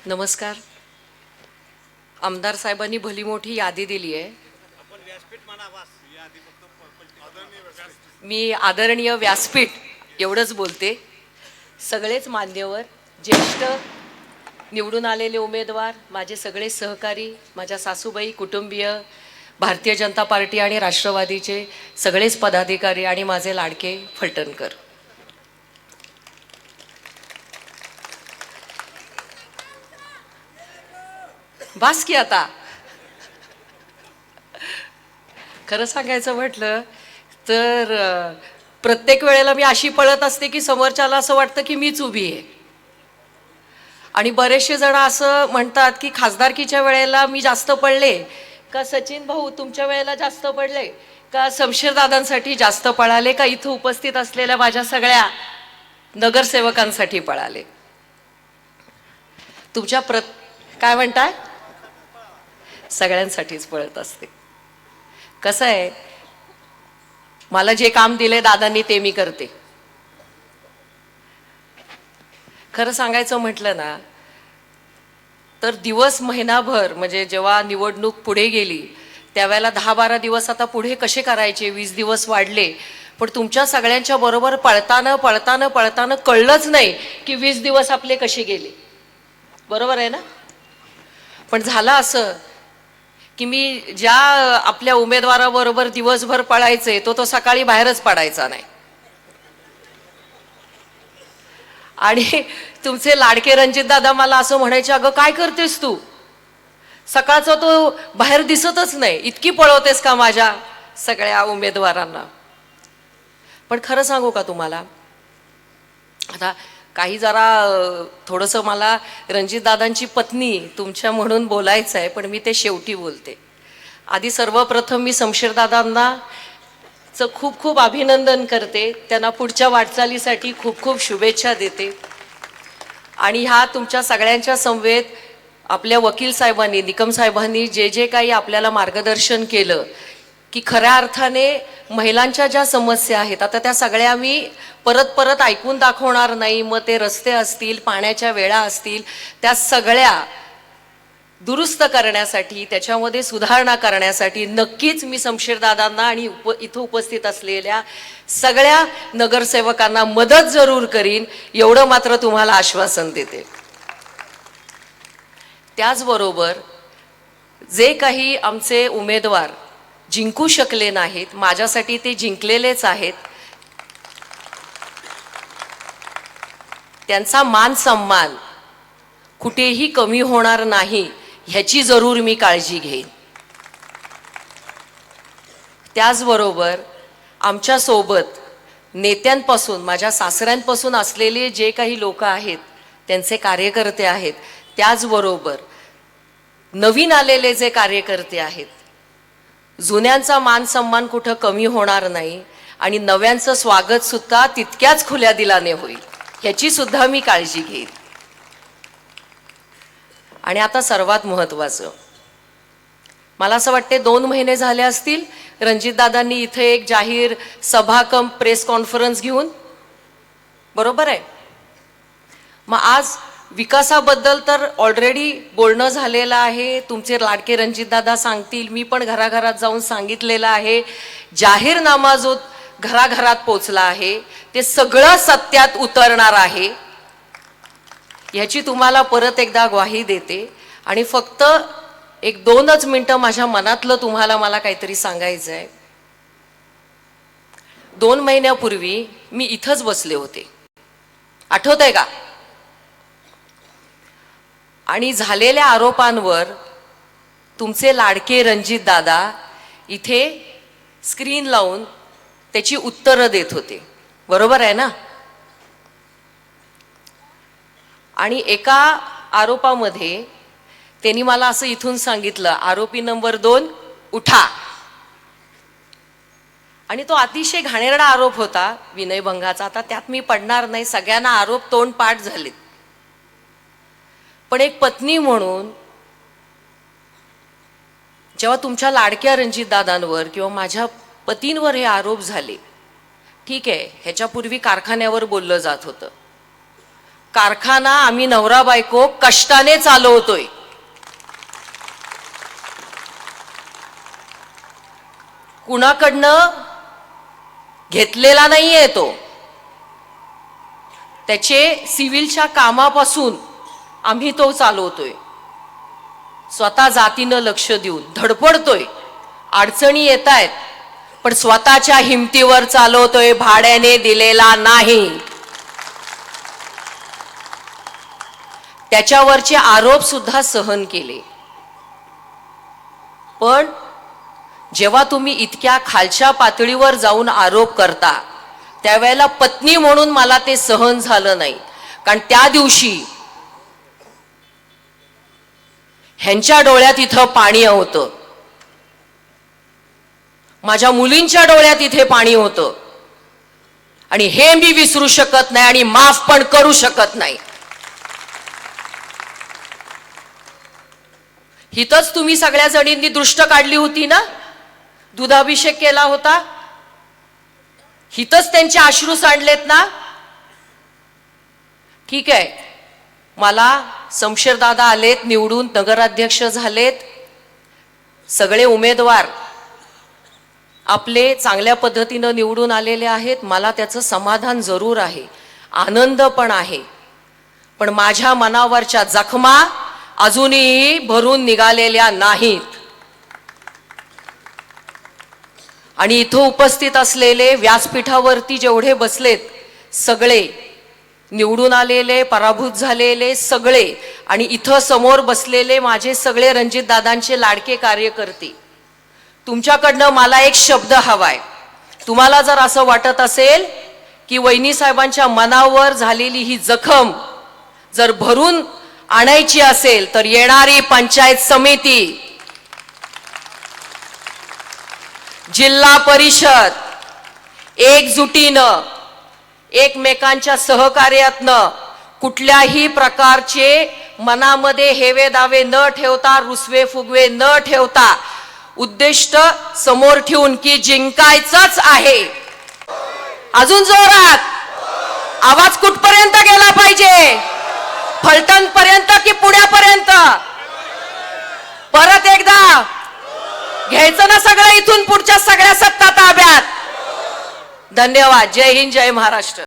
नमस्कार. आमदार साहेबांनी भली मोठी यादी दिली आहे. मी आदरणीय व्यासपीठ एवढंच बोलते. सगळेच मान्यवर, ज्येष्ठ निवडून आलेले उमेदवार, माझे सगळे सहकारी, माझ्या सासूबाई, कुटुंबीय, भारतीय जनता पार्टी आणि राष्ट्रवादीचे सगळेच पदाधिकारी आणि माझे लाडके फलटणकर, बास की आता. खरं सांगायचं म्हटलं तर प्रत्येक वेळेला मी अशी पळत असते की समोरच्याला असं वाटतं की मीच उभी आहे. आणि बरेचसे जण असं म्हणतात की खासदारकीच्या वेळेला मी जास्त पडले का, सचिन भाऊ तुमच्या वेळेला जास्त पडले का, शमशेरदादांसाठी जास्त पळाले का, इथं उपस्थित असलेल्या माझ्या सगळ्या नगरसेवकांसाठी पळाले. तुमच्या काय म्हणताय, सगळ्यांसाठीच पळत असते. कसं आहे, मला जे काम दिले दादांनी ते मी करते. खरं सांगायचं म्हटलं ना तर दिवस महिनाभर, म्हणजे जेव्हा निवडणूक पुढे गेली त्यावेळेला 10-12 दिवस आता पुढे कसे करायचे, 20 दिवस वाढले, पण तुमच्या सगळ्यांच्या बरोबर पळताना पळताना पळताना कळलंच नाही की 20 दिवस आपले कसे गेले. बरोबर आहे ना. पण झालं असं की मी ज्या आपल्या उमेदवाराबरोबर दिवसभर पळायचे तो सकाळी बाहेरच पडायचा नाही. आणि तुमचे लाडके रणजितदादा मला असं म्हणायचे, अगं काय करतेस तू, सकाळचा तो बाहेर दिसतच नाही, इतकी पळवतेस का माझ्या सगळ्या उमेदवारांना. पण खरं सांगू का तुम्हाला, आता काही जरा थोडंसं मला रणजितदादांची पत्नी तुमच्या म्हणून बोलायचं आहे, पण मी ते शेवटी बोलते. आधी सर्वप्रथम मी शमशेरदादांना खूप खूप अभिनंदन करते, त्यांना पुढच्या वाटचालीसाठी खूप खूप शुभेच्छा देते. आणि ह्या तुमच्या सगळ्यांच्या समवेत आपल्या वकील साहेबांनी, निकम साहेबांनी जे जे काही आपल्याला मार्गदर्शन केलं की खऱ्या अर्थाने महिलांच्या ज्या समस्या आहेत आता त्या सगळ्या मी परत परत ऐकून दाखवणार नाही. मग ते रस्ते असतील, पाण्याच्या वेळा असतील, त्या सगळ्या दुरुस्त करण्यासाठी, त्याच्यामध्ये सुधारणा करण्यासाठी नक्कीच मी शमशेरदादांना आणि इथं उपस्थित असलेल्या सगळ्या नगरसेवकांना मदत जरूर करीन, एवढं मात्र तुम्हाला आश्वासन देते. त्याचबरोबर जे काही आमचे उमेदवार जिंकू शकले नाहीत, माझ्यासाठी ते जिंकलेलेच आहेत, त्यांचा मान सन्मान कुठेही कमी होणार नाही ह्याची जरूर मी काळजी घेईन. त्याचबरोबर आमच्या सोबत नेत्यांपासून, माझ्या सासऱ्यांपासून असलेले जे काही लोक आहेत, त्यांचे कार्यकर्ते आहेत, त्याचबरोबर नवीन आलेले जे कार्यकर्ते आहेत, जुन्यांचा मान सन्मान कुठं कमी होणार नाही आणि नव्यांचं स्वागत सुद्धा तितक्याच खुल्या दिलाने होईल ह्याची सुद्धा मी काळजी घेईन. आणि आता सर्वात महत्त्वाचं, मला असं वाटते 2 महिने झाले असतील रणजितदादांनी इथे एक जाहीर सभा कम प्रेस कॉन्फरन्स घेऊन, बरोबर आहे. मग आज विकासाबद्दल तर ऑलरेडी बोलणं झालेलं आहे, तुमचे लाडके रणजितदादा सांगतील, मी पण घराघरात जाऊन सांगितलेलं आहे. जाहीरनामा जो घराघरात पोचला आहे ते सगळं सत्यात उतरणार आहे ह्याची तुम्हाला परत एकदा ग्वाही देते. आणि फक्त 1-2च मिनिटं माझ्या मनातलं तुम्हाला मला काहीतरी सांगायचं आहे. 2 महिन्यापूर्वी मी इथंच बसले होते, आठवत आहे का, आणि झालेल्या आरोपांवर तुमचे लाडके रणजितदादा इथे स्क्रीन लावून त्याची उत्तरं देत होते, बरोबर आहे ना. आणि एका आरोपामध्ये त्यांनी मला असं इथून सांगितलं, आरोपी नंबर 2 उठा. आणि तो अतिशय घाणेरडा आरोप होता, विनयभंगाचा. आता त्यात मी पडणार नाही, सगळ्यांना आरोप तोंडपाठ झालेत. पण एक पत्नी म्हणून जेव्हा तुमच्या लाडक्या रणजितदादांवर किंवा माझ्या पतींवर हे आरोप झाले, ठीक आहे, ह्याच्यापूर्वी कारखान्यावर बोललं जात होतं, कारखाना आम्ही नवरा बायको कष्टाने चालवतोय. कुणाकडनं घेतलेला नाहीये तो. त्याचे सिव्हिलच्या कामापासून आम्ही तो चालवतोय. स्वतः जातीनं लक्ष देऊन धडपडतोय. अडचणी येत आहेत पण स्वतःच्या हिमतीवर चालवतोय, भाड्याने दिलेला नाही. त्याच्यावरचे आरोप सुद्धा सहन केले. पण जेव्हा तुम्ही इतक्या खालच्या पातळीवर जाऊन आरोप करता त्यावेळेला पत्नी म्हणून मला ते सहन झालं नाही. कारण त्या दिवशी ह्यांच्या डोळ्यात इथं पाणी होतं, माझ्या मुलींच्या डोळ्यात इथे पाणी होतं आणि हे मी विसरू शकत नाही आणि माफ पण करू शकत नाही. हितच तुम्ही सगळ्या जणींनी दृष्ट काढली होती ना, दुधाभिषेक केला होता, हितच त्यांचे अश्रू सांडलेत ना. ठीक आहे, मला शमशेरदादा आलेत निवडून, नगराध्यक्ष झालेत, सगळे उमेदवार आपले चांगल्या पद्धतीनं निवडून आलेले आहेत. मला त्याचं समाधान जरूर आहे, आनंद पण आहे. पण माझ्या मनावरच्या जखमा अजूनही भरून निघालेल्या नाहीत. आणि इथं उपस्थित असलेले व्यासपीठावरती जेवढे बसलेत सगळे निवडून आलेले, पराभूत झालेले सगळे, आणि इथं समोर बसलेले माझे सगळे रणजितदादांचे लाडके कार्यकर्ते, तुमच्याकडनं मला एक शब्द हवाय. तुम्हाला जर असं वाटत असेल की वहिनी साहेबांच्या मनावर झालेली ही जखम जर भरून आणायची असेल तर येणारी पंचायत समिती, जिल्हा परिषद एकजुटीनं एकमेकांच्या सहकार्यातनं कुठल्याही प्रकारचे मनामध्ये हेवे दावे न ठेवता, रुसवे फुगवे न ठेवता, उद्दिष्ट समोर ठेवून की जिंकायचंच आहे. अजून जोरात आवाज कुठपर्यंत गेला पाहिजे? फलटण पर्यंत की पुण्यापर्यंत? परत एकदा घ्यायचं ना सगळं इथून पुढच्या सगळ्या सत्ता ताब्यात. धन्यवाद. जय हिंद, जय महाराष्ट्र.